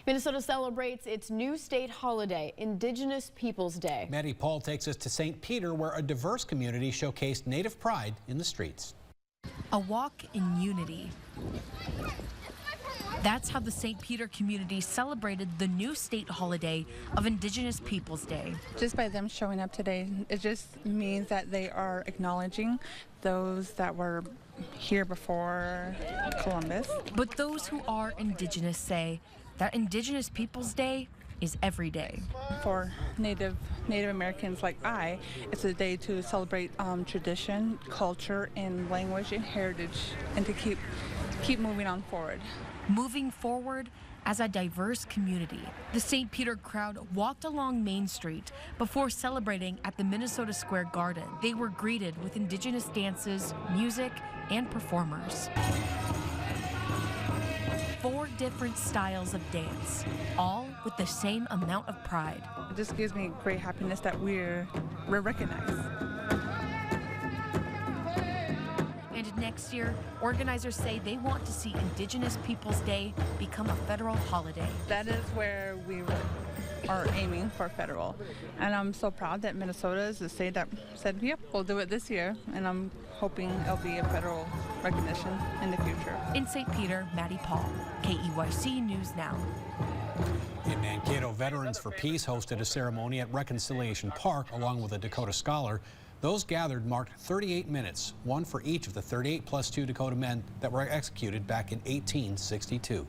Minnesota celebrates its new state holiday, Indigenous Peoples Day. Maddie Paul takes us to St. Peter, where a diverse community showcased Native pride in the streets. A walk in unity. That's how the St. Peter community celebrated the new state holiday of Indigenous Peoples Day. Just by them showing up today, it just means that they are acknowledging those that were here before Columbus. But those who are Indigenous say that Indigenous Peoples Day is every day. For Native Americans like it's a day to celebrate tradition, culture, and language and heritage, and to keep moving on forward. Moving forward as a diverse community. The St. Peter crowd walked along Main Street before celebrating at the Minnesota Square Garden. They were greeted with Indigenous dances, music, and performers. 4 different styles of dance, all with the same amount of pride. It just gives me great happiness that we're recognized. And next year, organizers say they want to see Indigenous Peoples Day become a federal holiday. That is where we are aiming for federal. And I'm so proud that Minnesota is the state that said, yep, we'll do it this year. And I'm hoping it'll be a federal recognition in the future. In St. Peter, Maddie Paul, KEYC News Now. In Mankato, Veterans for Peace hosted a ceremony at Reconciliation Park along with a Dakota scholar. Those gathered marked 38 minutes, one for each of the 38 plus 2 Dakota men that were executed back in 1862.